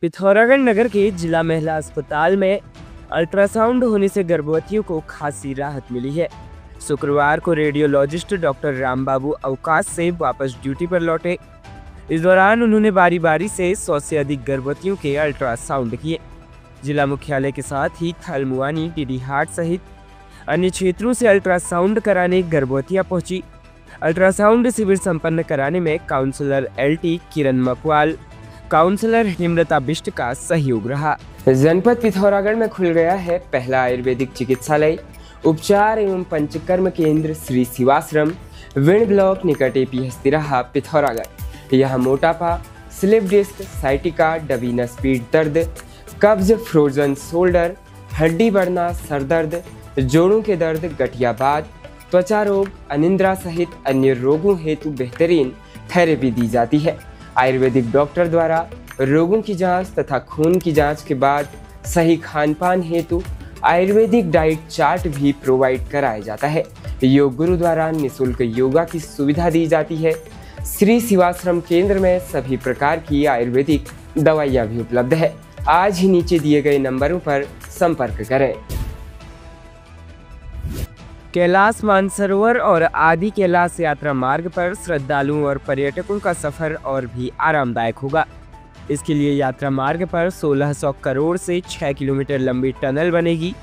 पिथौरागढ़ नगर के जिला महिला अस्पताल में अल्ट्रासाउंड होने से गर्भवतियों को खासी राहत मिली है। शुक्रवार को रेडियोलॉजिस्ट डॉक्टर रामबाबू अवकाश से वापस ड्यूटी पर लौटे। इस दौरान उन्होंने बारी बारी से 100 से अधिक गर्भवतियों के अल्ट्रासाउंड किए। जिला मुख्यालय के साथ ही थलमुआनी, डीडीहाट सहित अन्य क्षेत्रों से अल्ट्रासाउंड कराने गर्भवतियां पहुंची। अल्ट्रासाउंड शिविर संपन्न कराने में काउंसलर LT किरण मकवाल, काउंसलर हेमलता बिष्ट का सहयोग रहा। जनपद पिथौरागढ़ में खुल गया है पहला आयुर्वेदिक चिकित्सालय, उपचार एवं पंचकर्म केंद्र श्री शिवाश्रम, विण ब्लॉक निकट AP हस्तिराहा पिथौरागढ़। यहाँ मोटापा, स्लिप डिस्क, साइटिका, डबीनस पीठ दर्द, कब्ज, फ्रोजन शोल्डर, हड्डी बढ़ना, सर दर्द, जोड़ों के दर्द, गठियाबाद, त्वचा रोग, अनिद्रा सहित अन्य रोगों हेतु बेहतरीन थेरेपी दी जाती है। आयुर्वेदिक डॉक्टर द्वारा रोगों की जांच तथा खून की जांच के बाद सही खान पान हेतु आयुर्वेदिक डाइट चार्ट भी प्रोवाइड कराया जाता है। योग गुरु द्वारा निःशुल्क योगा की सुविधा दी जाती है। श्री शिवाश्रम केंद्र में सभी प्रकार की आयुर्वेदिक दवाइयाँ भी उपलब्ध है। आज ही नीचे दिए गए नंबरों पर संपर्क करें। कैलाश मानसरोवर और आदि कैलाश यात्रा मार्ग पर श्रद्धालुओं और पर्यटकों का सफर और भी आरामदायक होगा। इसके लिए यात्रा मार्ग पर 1600 करोड़ से 6 किलोमीटर लंबी टनल बनेगी।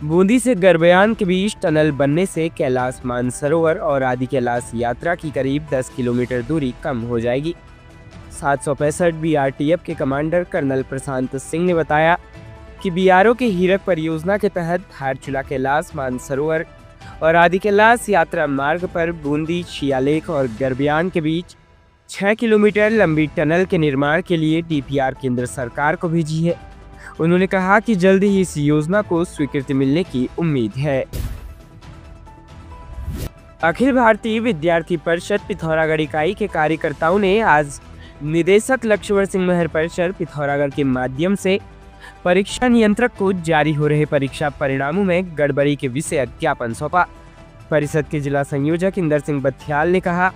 बूंदी से गरबयान के बीच टनल बनने से कैलाश मानसरोवर और आदि कैलाश यात्रा की करीब 10 किलोमीटर दूरी कम हो जाएगी। 765 BRTF के कमांडर कर्नल प्रशांत सिंह ने बताया कि BRO के हीरक परियोजना के तहत धारचूला कैलाश मानसरोवर और आदि कैलाश यात्रा मार्ग पर बूंदी, शियालेख और गरबयान के बीच 6 किलोमीटर लंबी टनल के निर्माण के लिए DPR केंद्र सरकार को भेजी है। उन्होंने कहा कि जल्द ही इस योजना को स्वीकृति मिलने की उम्मीद है। अखिल भारतीय विद्यार्थी परिषद पिथौरागढ़ इकाई के कार्यकर्ताओं ने आज निदेशक लक्ष्मण सिंह महर परिसर पिथौरागढ़ के माध्यम से परीक्षा नियंत्रक को जारी हो रहे परीक्षा परिणामों में गड़बड़ी के विषय ज्ञापन सौंपा। परिषद के जिला संयोजक इंदर सिंह बथियाल ने कहा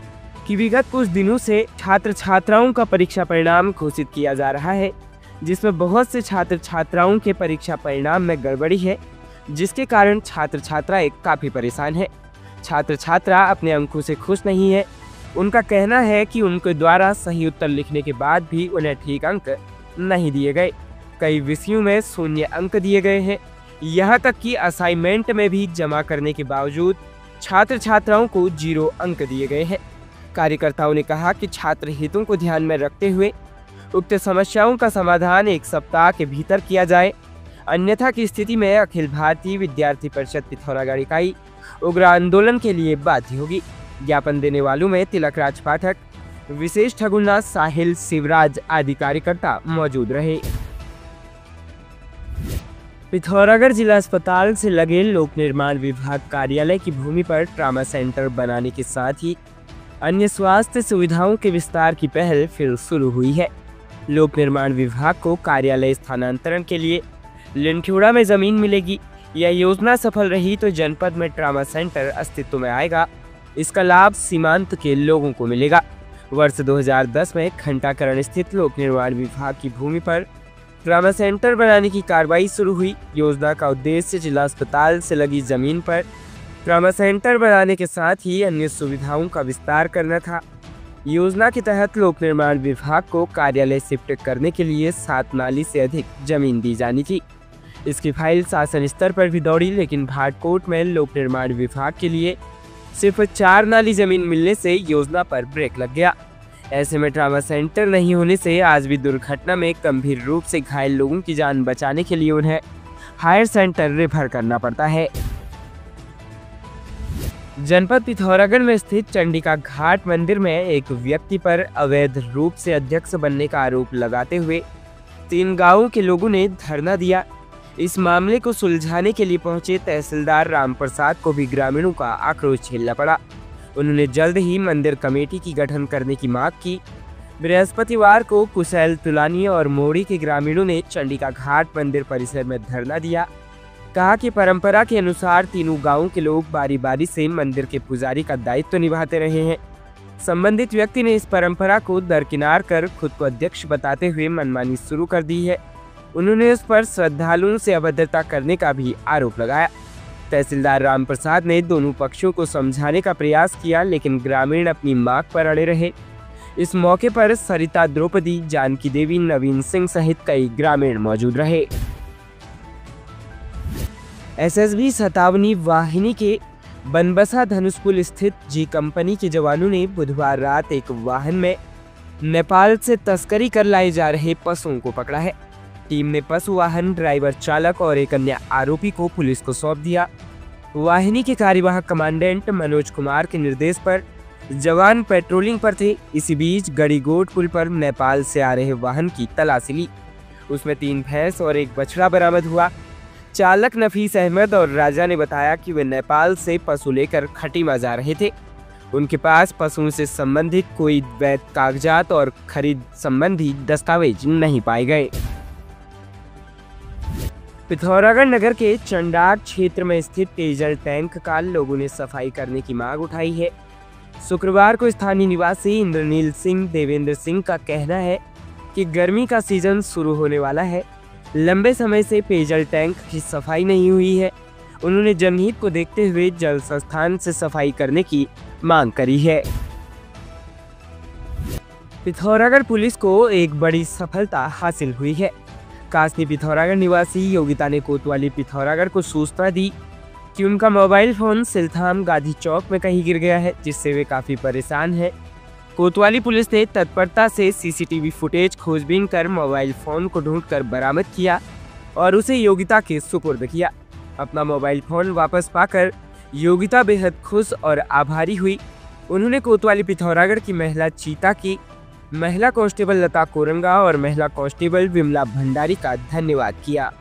कि विगत कुछ दिनों से छात्र छात्राओं का परीक्षा परिणाम घोषित किया जा रहा है, जिसमें बहुत से छात्र छात्राओं के परीक्षा परिणाम में गड़बड़ी है, जिसके कारण छात्र छात्राएं काफ़ी परेशान है। छात्र छात्रा अपने अंकों से खुश नहीं है। उनका कहना है कि उनके द्वारा सही उत्तर लिखने के बाद भी उन्हें ठीक अंक नहीं दिए गए। कई विषयों में 0 अंक दिए गए हैं। यहाँ तक कि असाइनमेंट में भी जमा करने के बावजूद छात्र छात्राओं को 0 अंक दिए गए हैं। कार्यकर्ताओं ने कहा कि छात्र हितों को ध्यान में रखते हुए उक्त समस्याओं का समाधान 1 सप्ताह के भीतर किया जाए, अन्यथा की स्थिति में अखिल भारतीय विद्यार्थी परिषद पिथौरागढ़ इकाई उग्र आंदोलन के लिए बाध्य होगी। ज्ञापन देने वालों में तिलक राज पाठक, विशेष ठगुलनाथ, साहिल, शिवराज आदि कार्यकर्ता मौजूद रहे। पिथौरागढ़ जिला अस्पताल से लगे लोक निर्माण विभाग कार्यालय की भूमि पर ट्रामा सेंटर बनाने के साथ ही अन्य स्वास्थ्य सुविधाओं के विस्तार की पहल फिर शुरू हुई है। लोक निर्माण विभाग को कार्यालय स्थानांतरण के लिए लिंठियोड़ा में जमीन मिलेगी। यह योजना सफल रही तो जनपद में ट्रामा सेंटर अस्तित्व में आएगा। इसका लाभ सीमांत के लोगों को मिलेगा। वर्ष 2010 में घंटाकरण स्थित लोक निर्माण विभाग की भूमि पर ट्रामा सेंटर बनाने की कार्रवाई शुरू हुई। योजना का उद्देश्य जिला अस्पताल से लगी जमीन पर ट्रामा सेंटर बनाने के साथ ही अन्य सुविधाओं का विस्तार करना था। योजना के तहत लोक निर्माण विभाग को कार्यालय शिफ्ट करने के लिए 7 नाली से अधिक जमीन दी जानी थी। इसकी फाइल शासन स्तर पर भी दौड़ी, लेकिन भाटकोट में लोक निर्माण विभाग के लिए सिर्फ 4 नाली जमीन मिलने से योजना पर ब्रेक लग गया। ऐसे में ट्रामा सेंटर नहीं होने से आज भी दुर्घटना में गंभीर रूप से घायल लोगों की जान बचाने के लिए उन्हें हायर सेंटर रेफर करना पड़ता है। जनपद पिथौरागढ़ में स्थित चंडिका घाट मंदिर में एक व्यक्ति पर अवैध रूप से अध्यक्ष बनने का आरोप लगाते हुए 3 गांवों के लोगों ने धरना दिया। इस मामले को सुलझाने के लिए पहुंचे तहसीलदार रामप्रसाद को भी ग्रामीणों का आक्रोश झेलना पड़ा। उन्होंने जल्द ही मंदिर कमेटी की गठन करने की मांग की। बृहस्पतिवार को कुशैल, तुलानी और मोड़ी के ग्रामीणों ने चंडिका घाट मंदिर परिसर में धरना दिया। कहा कि परंपरा के अनुसार तीनों गांवों के लोग बारी बारी से मंदिर के पुजारी का दायित्व निभाते रहे हैं। संबंधित व्यक्ति ने इस परंपरा को दरकिनार कर खुद को अध्यक्ष बताते हुए मनमानी शुरू कर दी है। उन्होंने उस पर श्रद्धालुओं से अभद्रता करने का भी आरोप लगाया। तहसीलदार रामप्रसाद ने दोनों पक्षों को समझाने का प्रयास किया, लेकिन ग्रामीण अपनी मांग पर अड़े रहे। इस मौके पर सरिता द्रौपदी, जानकी देवी, नवीन सिंह सहित कई ग्रामीण मौजूद रहे। एसएसबी 57वीं वाहिनी के बनबसा धनुषपुर स्थित जी कंपनी के जवानों ने बुधवार रात एक वाहन में नेपाल से तस्करी कर लाए जा रहे पशुओं को पकड़ा है। टीम ने पशु वाहन ड्राइवर, चालक और एक अन्य आरोपी को पुलिस को सौंप दिया। वाहिनी के कार्यवाहक कमांडेंट मनोज कुमार के निर्देश पर जवान पेट्रोलिंग पर थे। इसी बीच गड़ीगोट पुल पर नेपाल से आ रहे वाहन की तलाशी ली। उसमें 3 भैंस और 1 बछड़ा बरामद हुआ। चालक नफीस अहमद और राजा ने बताया कि वे नेपाल से पशु लेकर खटीमा जा रहे थे। उनके पास पशुओं से संबंधित कोई वैध कागजात और खरीद संबंधी दस्तावेज नहीं पाए गए। पिथौरागढ़ नगर के चंडार क्षेत्र में स्थित पेयजल टैंक का लोगों ने सफाई करने की मांग उठाई है। शुक्रवार को स्थानीय निवासी इंद्रनील सिंह देवेंद्र सिंह का कहना है कि गर्मी का सीजन शुरू होने वाला है। लंबे समय से पेयजल टैंक की सफाई नहीं हुई है। उन्होंने जनहित को देखते हुए जल संस्थान से सफाई करने की मांग करी है। पिथौरागढ़ पुलिस को एक बड़ी सफलता हासिल हुई है। कासनी पिथौरागढ़ निवासी योगिता ने कोतवाली पिथौरागढ़ को सूचना दी कि उनका मोबाइल फोन सिलथाम गांधी चौक में कहीं गिर गया है, जिससे वे काफी परेशान हैं। कोतवाली पुलिस ने तत्परता से सीसीटीवी फुटेज खोजबीन कर मोबाइल फोन को ढूंढकर बरामद किया और उसे योगिता के सुपुर्द किया। अपना मोबाइल फोन वापस पाकर योगिता बेहद खुश और आभारी हुई। उन्होंने कोतवाली पिथौरागढ़ की महिला चीता की, महिला कांस्टेबल लता कोरंगा और महिला कांस्टेबल विमला भंडारी का धन्यवाद किया।